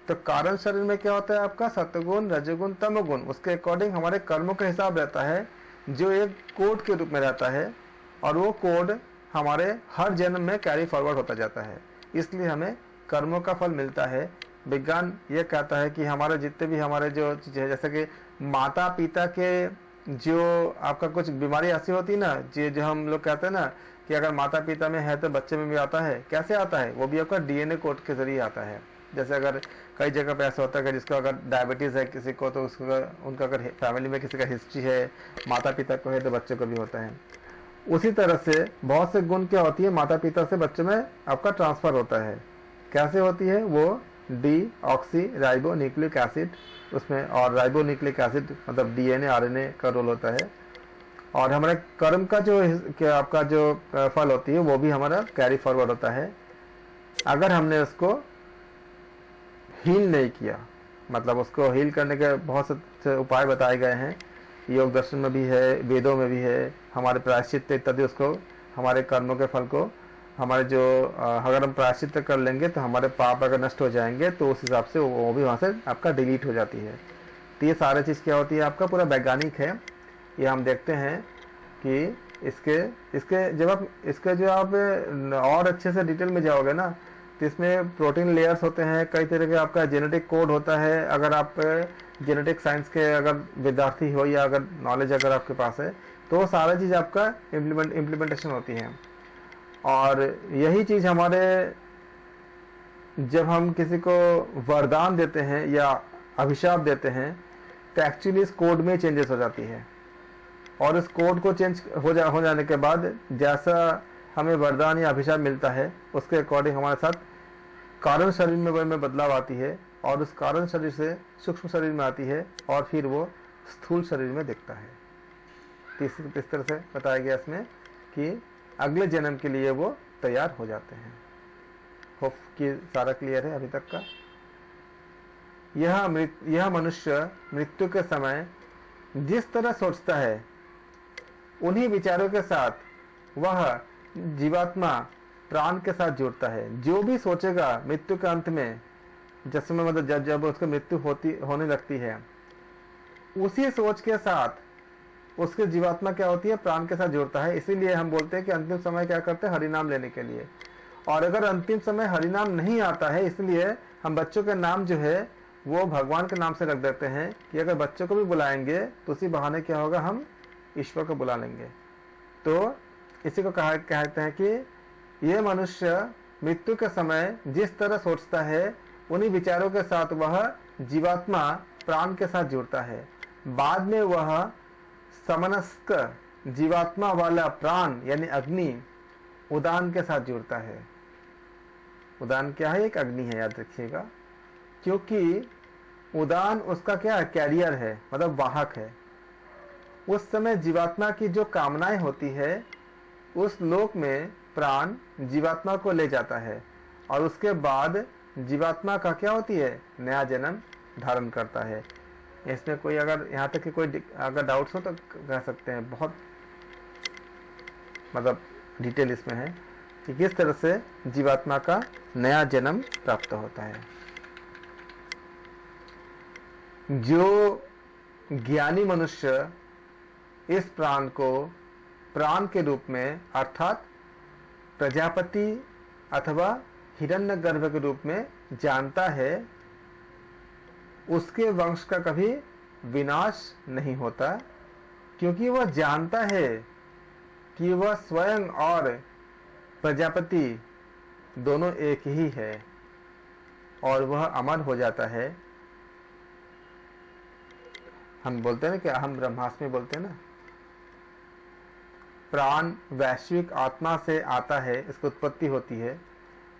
Speaker 1: तो कारण शरीर में क्या होता है? आपका सत्वगुण, रजोगुण, तमोगुण, उसके अकॉर्डिंग हमारे कर्मों का हिसाब रहता है जो एक कोड के रूप में रहता है और वो कोड हमारे हर जन्म में कैरी फॉरवर्ड होता जाता है, इसलिए हमें कर्मों का फल मिलता है। विज्ञान ये कहता है कि हमारे जितने भी हमारे जो चीज़ें हैं, जैसे कि माता पिता के जो आपका कुछ बीमारी ऐसी होती है ना, जो हम लोग कहते हैं ना कि अगर माता पिता में है तो बच्चे में भी आता है। कैसे आता है? वो भी आपका डीएनए कोड के जरिए आता है। जैसे अगर कई जगह पे ऐसा होता है कि जिसको अगर डायबिटीज़ है किसी को, तो उसको उनका अगर फैमिली में किसी का हिस्ट्री है, माता पिता को है तो बच्चे को भी होता है। उसी तरह से बहुत से गुण क्या होती है? माता पिता से बच्चे में आपका ट्रांसफर होता है। कैसे होती है? वो D oxy ribo nucleic acid उसमें, और राइबो न्यूक्लिक एसिड मतलब डीएनए आरएनए का रोल होता है। और हमारे कर्म का जो आपका जो फल होती है वो भी हमारा कैरी फॉरवर्ड होता है अगर हमने उसको हील नहीं किया। मतलब उसको हील करने के बहुत से उपाय बताए गए हैं, योग दर्शन में भी है, वेदों में भी है। हमारे प्रायश्चित इत्यादि उसको, हमारे कर्मों के फल को हमारे जो अगर हम प्रायश्चित कर लेंगे तो हमारे पाप अगर नष्ट हो जाएंगे तो उस हिसाब से वो भी वहाँ से आपका डिलीट हो जाती है। तो ये सारी चीज़ क्या होती है? आपका पूरा वैज्ञानिक है। ये हम देखते हैं कि इसके जब आप इसके जो आप और अच्छे से डिटेल में जाओगे ना, तो इसमें प्रोटीन लेयर्स होते हैं, कई तरह के आपका जेनेटिक कोड होता है। अगर आप जेनेटिक साइंस के अगर विद्यार्थी हो या अगर नॉलेज अगर आपके पास है तो सारा चीज़ आपका इम्प्लीमेंटेशन होती है। और यही चीज़ हमारे जब हम किसी को वरदान देते हैं या अभिशाप देते हैं तो एक्चुअली इस कोड में चेंजेस हो जाती है और इस कोड को चेंज हो जाने के बाद जैसा हमें वरदान या अभिशाप मिलता है उसके अकॉर्डिंग हमारे साथ कारण शरीर में बदलाव आती है और उस कारण शरीर से सूक्ष्म शरीर में आती है और फिर वो स्थूल शरीर में दिखता है। इस तरह से बताया गया इसमें कि अगले जन्म के लिए वो तैयार हो जाते हैं। होप कि सारा क्लियर है अभी तक का। यह मनुष्य मृत्यु के समय जिस तरह सोचता है उन्हीं विचारों के साथ वह जीवात्मा प्राण के साथ जुड़ता है। जो भी सोचेगा मृत्यु के अंत में, जिसमें मतलब जब उसको मृत्यु होने लगती है, उसी सोच के साथ उसके जीवात्मा क्या होती है, प्राण के साथ जुड़ता है। इसीलिए हम बोलते हैं कि अंतिम समय क्या करते हैं, हरिनाम लेने के लिए। और अगर अंतिम समय हरिनाम नहीं आता है, इसलिए हम बच्चों के नाम जो है वो भगवान के नाम से रख देते हैं कि अगर बच्चों को भी बुलाएंगे तो उसी बहाने क्या होगा, हम ईश्वर को बुला लेंगे। तो इसी को कहते हैं कि ये मनुष्य मृत्यु के समय जिस तरह सोचता है, उन्हीं विचारों के साथ वह जीवात्मा प्राण के साथ जुड़ता है। बाद में वह समनस्क जीवात्मा वाला प्राण यानी अग्नि उदान के साथ जुड़ता है। उदान क्या है, एक अग्नि है, याद रखिएगा, क्योंकि उदान उसका क्या है, कैरियर है, मतलब वाहक है। उस समय जीवात्मा की जो कामनाएं होती है, उस लोक में प्राण जीवात्मा को ले जाता है और उसके बाद जीवात्मा का क्या होती है, नया जन्म धारण करता है। इसमें कोई अगर यहाँ तक कि कोई अगर डाउट्स हो तो कह सकते हैं। बहुत मतलब डिटेल इसमें है कि किस तरह से जीवात्मा का नया जन्म प्राप्त होता है। जो ज्ञानी मनुष्य इस प्राण को प्राण के रूप में अर्थात प्रजापति अथवा हिरण्यगर्भ के रूप में जानता है, उसके वंश का कभी विनाश नहीं होता, क्योंकि वह जानता है कि वह स्वयं और प्रजापति दोनों एक ही है और वह अमर हो जाता है। हम बोलते हैं ना कि अहम ब्रह्मास्मि बोलते हैं ना। प्राण वैश्विक आत्मा से आता है, इसकी उत्पत्ति होती है।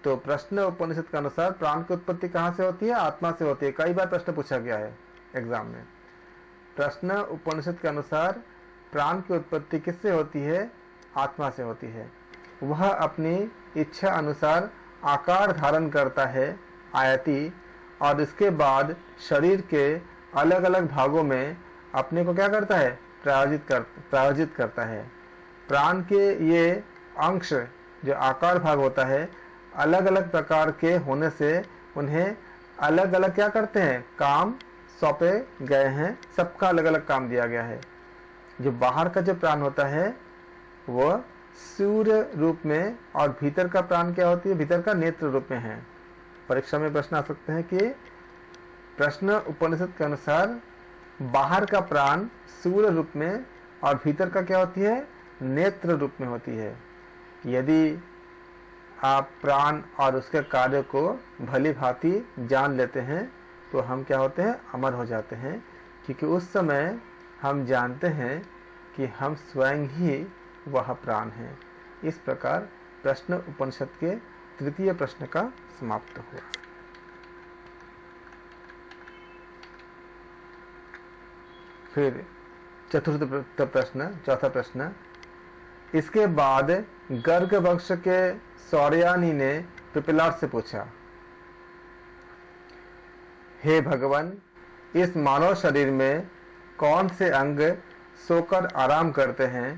Speaker 1: तो प्रश्न उपनिषद के अनुसार प्राण की उत्पत्ति कहाँ से होती है, आत्मा से होती है। कई बार प्रश्न पूछा गया है एग्जाम में। प्रश्न उपनिषद के अनुसार प्राण की उत्पत्ति किससे होती है, आत्मा से होती है। वह अपनी इच्छा अनुसार आकार धारण करता है, आयति, और इसके बाद शरीर के अलग अलग भागों में अपने को क्या करता है, प्रायोजित करता है। प्राण के ये अंश जो आकार भाग होता है, अलग अलग प्रकार के होने से उन्हें अलग अलग क्या करते हैं, काम सौंपे गए हैं। सबका अलग अलग काम दिया गया है। जो बाहर का जो प्राण होता है वह सूर्य रूप में, और भीतर का प्राण क्या होती है, भीतर का नेत्र रूप में है। परीक्षा में प्रश्न आ सकते हैं कि प्रश्न उपनिषद के अनुसार बाहर का प्राण सूर्य रूप में और भीतर का क्या होती है, नेत्र रूप में होती है। यदि आप प्राण और उसके कार्य को भली भांति जान लेते हैं तो हम क्या होते हैं, अमर हो जाते हैं, क्योंकि उस समय हम जानते हैं कि हम स्वयं ही वह प्राण हैं। इस प्रकार प्रश्न उपनिषद के तृतीय प्रश्न का समाप्त हुआ। फिर चौथा प्रश्न। इसके बाद गर्ग वंश के सौर्यानी ने पिपलाद से पूछा, हे भगवान, इस मानव शरीर में कौन से अंग सोकर आराम करते हैं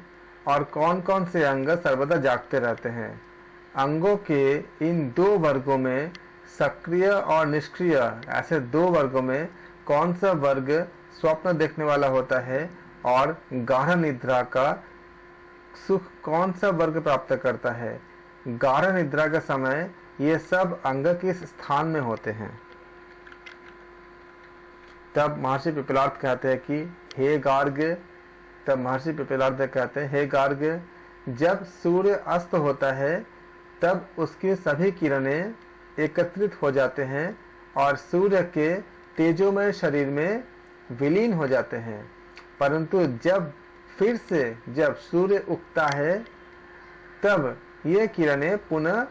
Speaker 1: और कौन कौन से अंग सर्वदा जागते रहते हैं? अंगों के इन दो वर्गों में, सक्रिय और निष्क्रिय, ऐसे दो वर्गों में कौन सा वर्ग स्वप्न देखने वाला होता है और गाढ़ निद्रा का सुख कौन सा वर्ग प्राप्त करता है? गाढ़ निद्रा के समय ये सब अंग किस स्थान में होते हैं? तब महर्षि पिपलाद कहते हैं कि हे गार्ग, तब महर्षि पिपलाद कहते हैं, हे गार्ग, जब सूर्य अस्त होता है तब उसकी सभी किरणें एकत्रित हो जाते हैं और सूर्य के तेजोमय शरीर में विलीन हो जाते हैं। परंतु जब फिर से जब सूर्य उगता है तब ये किरणें पुनः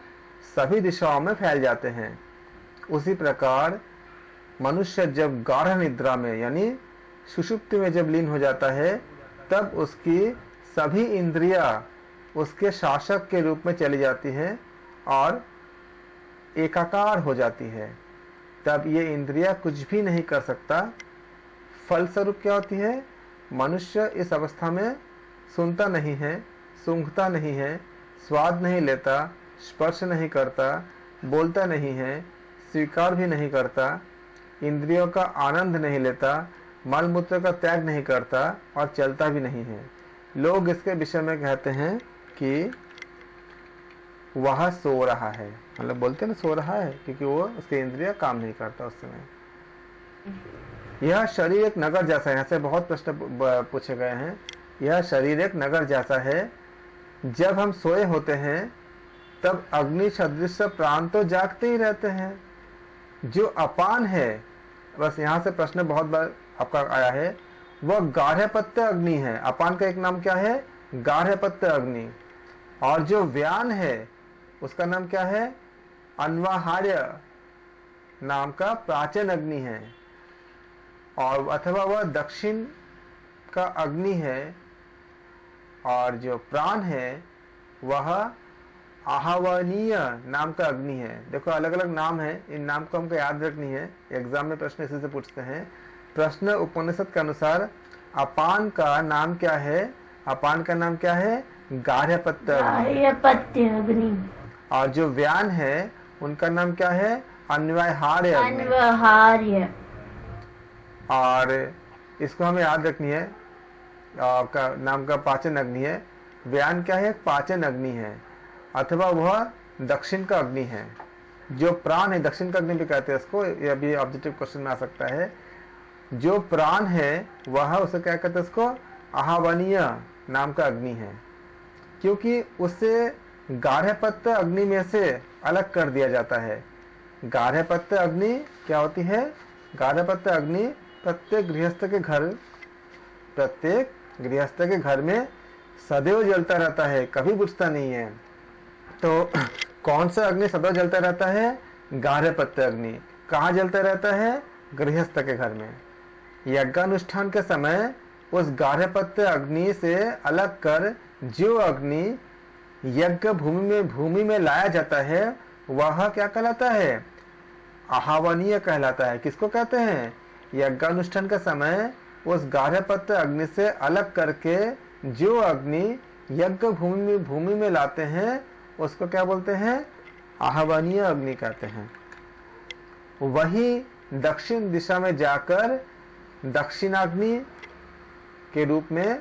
Speaker 1: सभी दिशाओं में फैल जाते हैं। उसी प्रकार मनुष्य जब गाढ़ निद्रा में यानी सुषुप्ति में जब लीन हो जाता है तब उसकी सभी इंद्रियां उसके शासक के रूप में चली जाती हैं और एकाकार हो जाती है। तब ये इंद्रियां कुछ भी नहीं कर सकता। फलस्वरूप क्या होती है? मनुष्य इस अवस्था में सुनता नहीं है, सूंघता नहीं है, स्वाद नहीं लेता, स्पर्श नहीं करता, बोलता नहीं है, स्वीकार भी नहीं करता, इंद्रियों का आनंद नहीं लेता, मल मूत्र का त्याग नहीं करता और चलता भी नहीं है। लोग इसके विषय में कहते हैं कि वह सो रहा है, मतलब बोलते हैं ना सो रहा है, क्योंकि वो उसके इंद्रिय काम नहीं करता उस समय। यह शरीर एक नगर जैसा है, यहाँ से बहुत प्रश्न पूछे गए हैं। यह शरीर एक नगर जैसा है, जब हम सोए होते हैं तब अग्नि सदृश प्राण तो जागते ही रहते हैं। जो अपान है, बस यहाँ से प्रश्न बहुत बार आपका आया है, वह गार्हपत्य अग्नि है। अपान का एक नाम क्या है? गार्हपत्य अग्नि। और जो व्यान है उसका नाम क्या है? अन्वाहार्य नाम का प्राचीन अग्नि है। और अथवा वह दक्षिण का अग्नि है। और जो प्राण है वह आहवनीय नाम का अग्नि है। देखो अलग अलग नाम है, इन नाम को हमको याद रखनी है, एग्जाम में प्रश्न इसी से पूछते हैं। प्रश्न उपनिषद के अनुसार अपान का नाम क्या है? अपान का नाम क्या है? गार्हपत्य
Speaker 2: अग्नि।
Speaker 1: और जो व्यान है उनका नाम क्या है? अन्वहार्य अग्नि। और इसको हमें याद रखनी है, का नाम का पाचन अग्नि है। व्यान क्या है? पाचन अग्नि है, अथवा वह दक्षिण का अग्नि है। जो प्राण है, दक्षिण का अग्नि भी कहते हैं इसको, यह भी ऑब्जेक्टिव क्वेश्चन में आ सकता है। जो प्राण है वह उसे क्या कहते हैं? इसको आहवनीय नाम का अग्नि है, क्योंकि उसे गार्हपत्य अग्नि में से अलग कर दिया जाता है। गार्हपत्य अग्नि क्या होती है? गार्हपत्य अग्नि प्रत्येक गृहस्थ के घर में सदैव जलता रहता है, कभी बुझता नहीं है। तो कौन सा अग्नि सदैव जलता रहता है? गार्हपत्य अग्नि। कहाँ जलता रहता है? गृहस्थ के घर में। यज्ञानुष्ठान के समय उस गार्हपत्य अग्नि से अलग कर जो अग्नि यज्ञ भूमि में लाया जाता है वह क्या कहलाता है? आहवनीय कहलाता है। किसको कहते हैं? यज्ञानुष्ठान के समय उस गार्हपत्य अग्नि से अलग करके जो अग्नि यज्ञ भूमि में लाते हैं उसको क्या बोलते हैं? आहवनीय अग्नि कहते हैं। वही दक्षिण दिशा में जाकर दक्षिणाग्नि के रूप में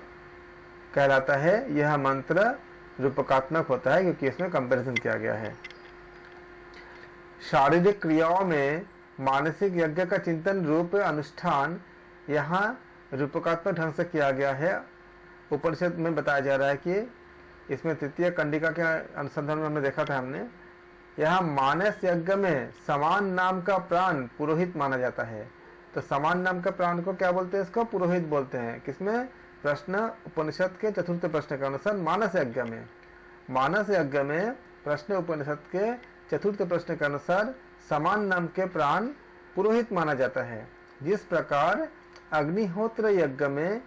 Speaker 1: कहलाता है। यह मंत्र रूपकात्मक होता है क्योंकि इसमें कंपैरिजन किया गया है। शारीरिक क्रियाओं में मानसिक यज्ञ का चिंतन रूप अनुष्ठान यहाँ रूपकात्मक ढंग से किया गया है। उपनिषद में बताया जा रहा है कि इसमें तृतीय कंडिका के अनुसंधान में हमने देखा था, हमने यहाँ मानस यज्ञ में समान नाम का प्राण पुरोहित माना जाता है। तो समान नाम का प्राण को क्या बोलते हैं? इसको पुरोहित बोलते हैं। किसमें? प्रश्न उपनिषद के चतुर्थ प्रश्न के अनुसार मानस यज्ञ में प्रश्न उपनिषद के चतुर्थ प्रश्न के अनुसार समान नाम के प्राण पुरोहित माना जाता है। जिस प्रकार अग्निहोत्र यज्ञ में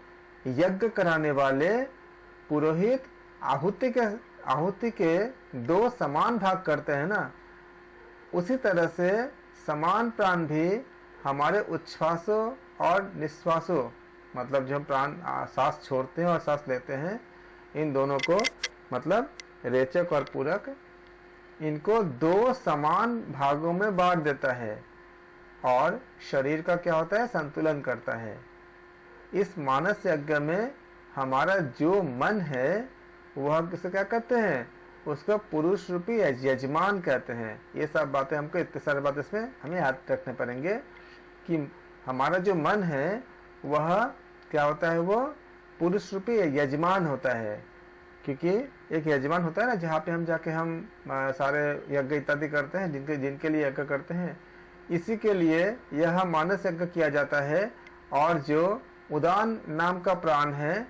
Speaker 1: यज्ञ कराने वाले पुरोहित आहुति के दो समान भाग करते हैं ना, उसी तरह से समान प्राण भी हमारे उच्छ्वासों और निश्वासों, मतलब जो हम प्राण सांस छोड़ते हैं और सांस लेते हैं, इन दोनों को मतलब रेचक और पूरक, इनको दो समान भागों में बांट देता है और शरीर का क्या होता है? संतुलन करता है। इस मानस यज्ञ में हमारा जो मन है वह किसे क्या कहते हैं? उसको पुरुष रूपी यजमान कहते हैं। ये सब बातें हमको, इतने सारे बातें इसमें हमें याद रखने पड़ेंगे कि हमारा जो मन है वह क्या होता है? वो पुरुष रूपी यजमान होता है, क्योंकि एक यजमान होता है ना जहाँ पे हम जाके हम सारे यज्ञ इत्यादि करते हैं, जिनके लिए यज्ञ करते हैं, इसी के लिए यह मानस यज्ञ किया जाता है। और जो उदान नाम का प्राण है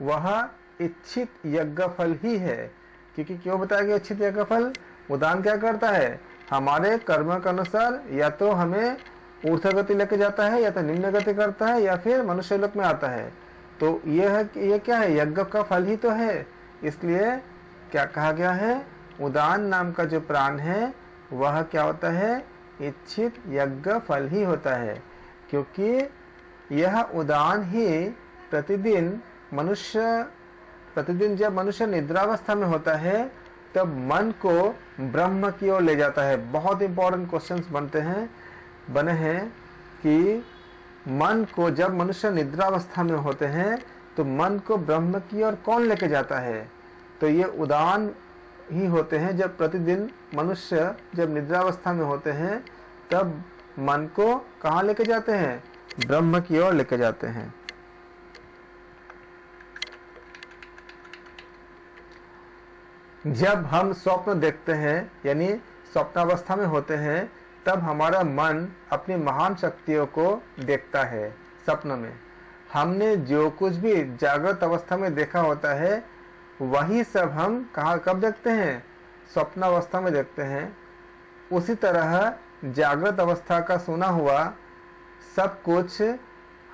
Speaker 1: वह इच्छित यज्ञ फल ही है। क्योंकि क्यों बताया गया इच्छित यज्ञ फल? उदान क्या करता है? हमारे कर्म के अनुसार या तो हमें ऊर्ध्व गति लेके जाता है, या तो निम्न गति करता है, या फिर मनुष्य लोक में आता है। तो ये क्या है? यज्ञ का फल ही तो है। इसलिए क्या कहा गया है? उदान नाम का जो प्राण है वह क्या होता है? इच्छित यज्ञ फल ही होता है, क्योंकि यह उदान ही प्रतिदिन जब मनुष्य निद्रावस्था में होता है तब मन को ब्रह्म की ओर ले जाता है। बहुत इंपॉर्टेंट क्वेश्चंस बने हैं कि मन को जब मनुष्य निद्रावस्था में होते हैं तो मन को ब्रह्म की ओर कौन लेके जाता है? तो ये उदान ही होते हैं। जब प्रतिदिन मनुष्य जब निद्रावस्था में होते हैं तब मन को कहाँ लेके जाते हैं? ब्रह्म की ओर लेके जाते हैं। जब हम स्वप्न देखते हैं यानी स्वप्नावस्था में होते हैं तब हमारा मन अपनी महान शक्तियों को देखता है। स्वप्न में हमने जो कुछ भी जागृत अवस्था में देखा होता है वही सब हम कब देखते हैं? स्वप्नावस्था में देखते हैं। उसी तरह जागृत अवस्था का सुना हुआ सब कुछ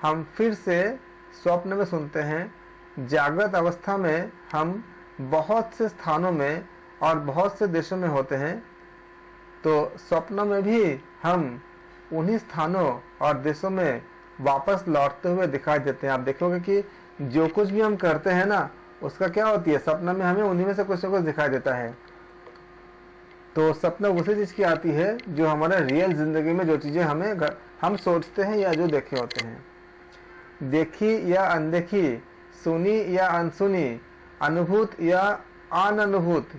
Speaker 1: हम फिर से स्वप्न में सुनते हैं। जागृत अवस्था में हम बहुत से स्थानों में और बहुत से देशों में होते हैं, तो स्वप्न में भी हम उन्हीं स्थानों और देशों में वापस लौटते हुए दिखाई देते हैं। आप देखोगे कि जो कुछ भी हम करते हैं ना उसका क्या होती है? सपना में हमें उन्हीं में से कुछ ना कुछ दिखाई देता है। तो सपना उसी चीज की आती है जो हमारे रियल जिंदगी में जो चीजें हम सोचते हैं या जो देखे होते हैं। देखी या अनदेखी, सुनी या अनसुनी, अनुभूत या अनअनुभूत,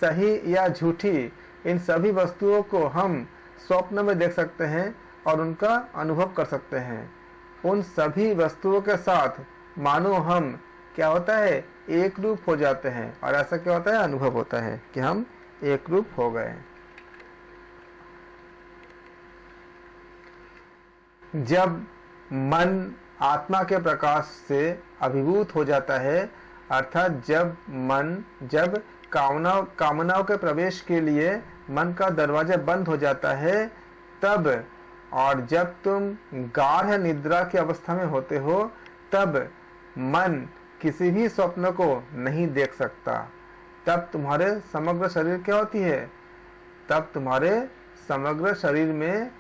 Speaker 1: सही या झूठी, इन सभी वस्तुओं को हम स्वप्न में देख सकते हैं और उनका अनुभव कर सकते हैं। उन सभी वस्तुओं के साथ मानो हम क्या होता है? एक रूप हो जाते हैं। और ऐसा क्या होता है? अनुभव होता है कि हम एक रूप हो गए। जब मन आत्मा के प्रकाश से अभिभूत हो जाता है, अर्थात जब कामनाओं के प्रवेश के लिए मन का दरवाजा बंद हो जाता है तब, और जब तुम गाढ़ निद्रा की अवस्था में होते हो तब मन किसी भी स्वप्न को नहीं देख सकता। तब तुम्हारे समग्र शरीर क्या होती है? तब तुम्हारे समग्र शरीर में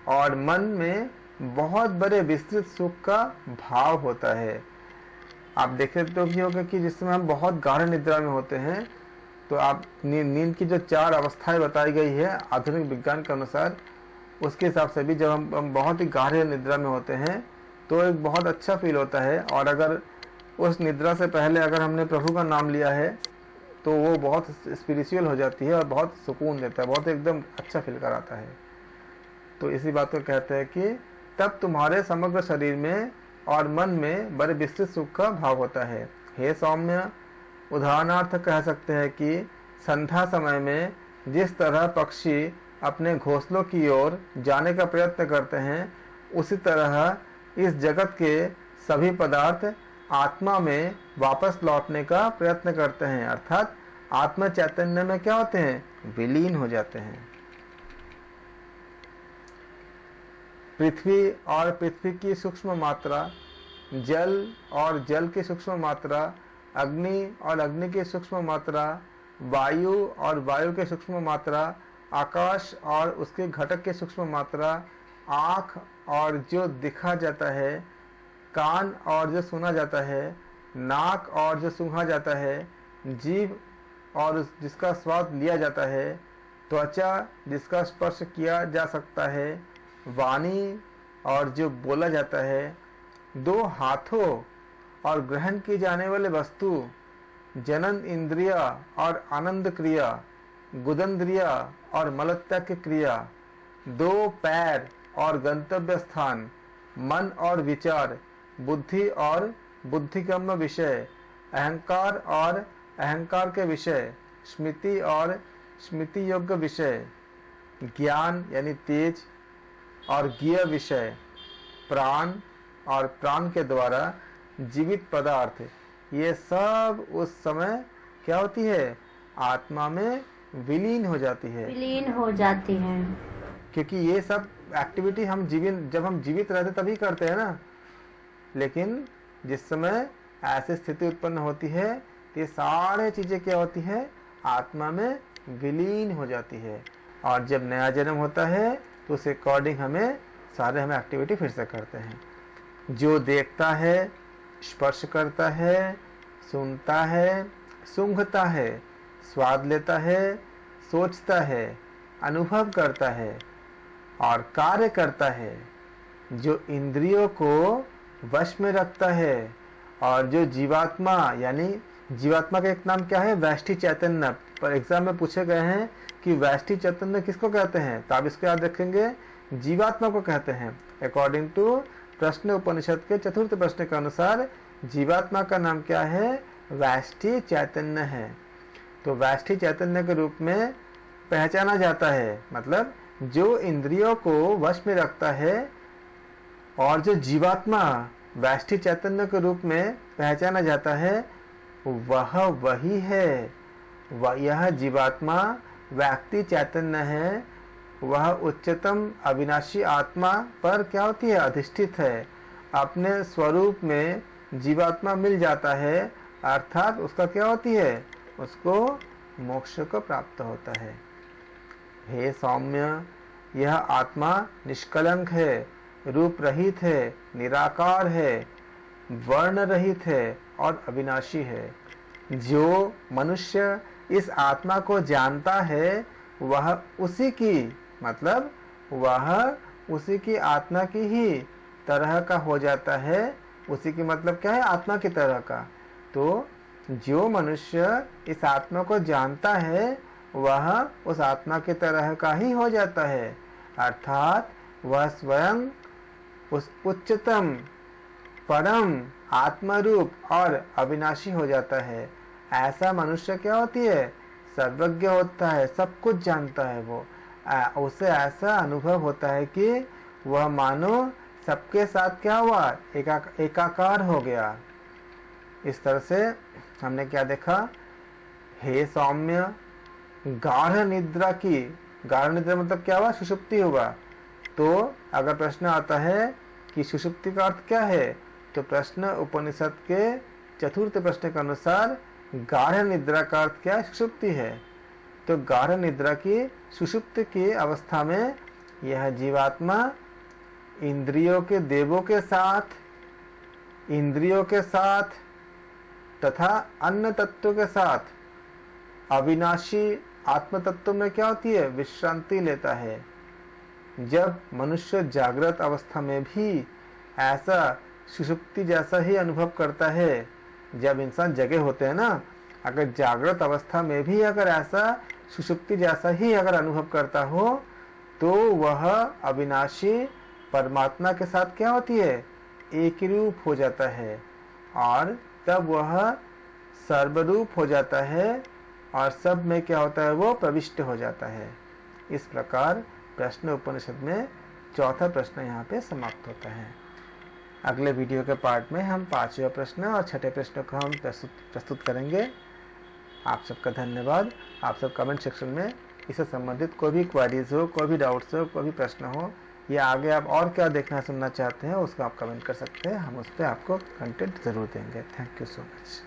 Speaker 1: और मन में बहुत बड़े विस्तृत सुख का भाव होता है। आप देखे तो भी होगा कि जिस समय हम बहुत गाढ़ निद्रा में होते हैं तो आप नींद की जो 4 अवस्थाएं बताई गई है आधुनिक विज्ञान के अनुसार, उसके हिसाब से भी जब हम बहुत ही गाढ़ निद्रा में होते हैं तो एक बहुत अच्छा फील होता है। और अगर उस निद्रा से पहले अगर हमने प्रभु का नाम लिया है तो वो बहुत स्पिरिचुअल हो जाती है और बहुत सुकून देता है, बहुत एकदम अच्छा फील कराता है। तो इसी बात को कहते हैं कि तब तुम्हारे समग्र शरीर में और मन में बड़े विस्तृत सुख का भाव होता है। हे सौम्य, उदाहरणार्थ कह सकते हैं कि संध्या समय में जिस तरह पक्षी अपने घोंसलों की ओर जाने का प्रयत्न करते हैं, उसी तरह इस जगत के सभी पदार्थ आत्मा में वापस लौटने का प्रयत्न करते हैं, अर्थात आत्म चैतन्य में क्या होते हैं? विलीन हो जाते हैं। पृथ्वी और पृथ्वी की सूक्ष्म मात्रा, जल और जल की सूक्ष्म मात्रा, अग्नि और अग्नि की सूक्ष्म मात्रा, वायु और वायु की सूक्ष्म मात्रा, आकाश और उसके घटक की सूक्ष्म मात्रा, आँख और जो दिखा जाता है, कान और जो सुना जाता है, नाक और जो सूंघा जाता है, जीभ और जिसका स्वाद लिया जाता है, त्वचा जिसका स्पर्श किया जा सकता है, वाणी और जो बोला जाता है, 2 हाथों और ग्रहण की जाने वाले वस्तु, जनन इंद्रिया और आनंद क्रिया, गुदंद्रिया और मलत्याग की क्रिया, 2 पैर और गंतव्य स्थान, मन और विचार, बुद्धि और बुद्धिगम्य विषय, अहंकार और अहंकार के विषय, स्मृति और स्मृति योग्य विषय, ज्ञान यानी तेज और ज्ञेय विषय, प्राण और प्राण के द्वारा जीवित पदार्थ, ये सब उस समय क्या होती है? आत्मा में विलीन हो जाती है।
Speaker 2: विलीन हो जाती है।
Speaker 1: क्योंकि ये सब एक्टिविटी जब हम जीवित रहते तभी करते हैं ना, लेकिन जिस समय ऐसी स्थिति उत्पन्न होती है ये सारे चीजें क्या होती है? आत्मा में विलीन हो जाती है। और जब नया जन्म होता है तो उस अकॉर्डिंग हम एक्टिविटी फिर से करते हैं। जो देखता है, स्पर्श करता है, सुनता है, सूंघता है, स्वाद लेता है, सोचता है, अनुभव करता है और कार्य करता है, जो इंद्रियों को वश में रखता है और जो जीवात्मा, यानी जीवात्मा का एक नाम क्या है, वैष्टि चैतन्य। पर एग्जाम में पूछे गए हैं कि वैष्टि चैतन्य किसको कहते हैं, तो आप इसको याद रखेंगे, जीवात्मा को कहते हैं। अकॉर्डिंग टू प्रश्न उपनिषद के चतुर्थ प्रश्न के अनुसार जीवात्मा का नाम क्या है, वैष्टि चैतन्य है। तो वैष्टि चैतन्य के रूप में पहचाना जाता है, मतलब जो इंद्रियों को वश में रखता है और जो जीवात्मा वैष्टि चैतन्य के रूप में पहचाना जाता है, वह वही है। यह जीवात्मा व्यक्ति चैतन्य है, वह उच्चतम अविनाशी आत्मा पर क्या होती है, अधिष्ठित है। अपने स्वरूप में जीवात्मा मिल जाता है, अर्थात उसका क्या होती है, उसको मोक्ष को प्राप्त होता है। हे सौम्य, यह आत्मा निष्कलंक है, रूप रहित है, निराकार है, वर्ण रहित है और अविनाशी है। जो मनुष्य इस आत्मा को जानता है वह उसी की, मतलब वह उसी की आत्मा की ही तरह का हो जाता है। उसी की मतलब क्या है, आत्मा की तरह का। तो जो मनुष्य इस आत्मा को जानता है वह उस आत्मा की तरह का ही हो जाता है, अर्थात वह स्वयं उस उच्चतम परम आत्मरूप और अविनाशी हो जाता है। ऐसा मनुष्य क्या होती है, सर्वज्ञ होता है, सब कुछ जानता है। वो उसे ऐसा अनुभव होता है कि वह मानो सबके साथ क्या हुआ, एकाकार हो गया। इस तरह से हमने क्या देखा, हे सौम्य, गाढ़ निद्रा की, गाढ़ निद्रा मतलब क्या हुआ, सुषुप्ति हुआ। तो अगर प्रश्न आता है कि सुषुप्ति का अर्थ क्या है, तो प्रश्न उपनिषद के चतुर्थ प्रश्न के अनुसार गाढ़ निद्रा का अर्थ क्या है, सुषुप्ति है। तो गाढ़ निद्रा की, सुषुप्ति की अवस्था में यह जीवात्मा इंद्रियों के देवों के साथ, इंद्रियों के साथ तथा अन्य तत्वों के साथ अविनाशी आत्म तत्व में क्या होती है, विश्रांति लेता है। जब मनुष्य जागृत अवस्था में भी ऐसा सुषुप्ति जैसा ही अनुभव करता है, जब इंसान जगे होते हैं ना, अगर जागृत अवस्था में भी अगर ऐसा सुषुप्ति जैसा ही अगर अनुभव करता हो, तो वह अविनाशी परमात्मा के साथ क्या होती है, एक रूप हो जाता है और तब वह सर्वरूप हो जाता है और सब में क्या होता है, वो प्रविष्ट हो जाता है। इस प्रकार प्रश्न उपनिषद में चौथा प्रश्न यहाँ पे समाप्त होता है। अगले वीडियो के पार्ट में हम पांचवें प्रश्न और छठे प्रश्न को हम प्रस्तुत करेंगे। आप सबका धन्यवाद। आप सब कमेंट सेक्शन में इससे संबंधित कोई भी क्वेरीज हो, कोई भी डाउट्स हो, कोई भी प्रश्न हो या आगे आप और क्या देखना सुनना चाहते हैं उसको आप कमेंट कर सकते हैं। हम उस पर आपको कंटेंट ज़रूर देंगे। Thank you so much.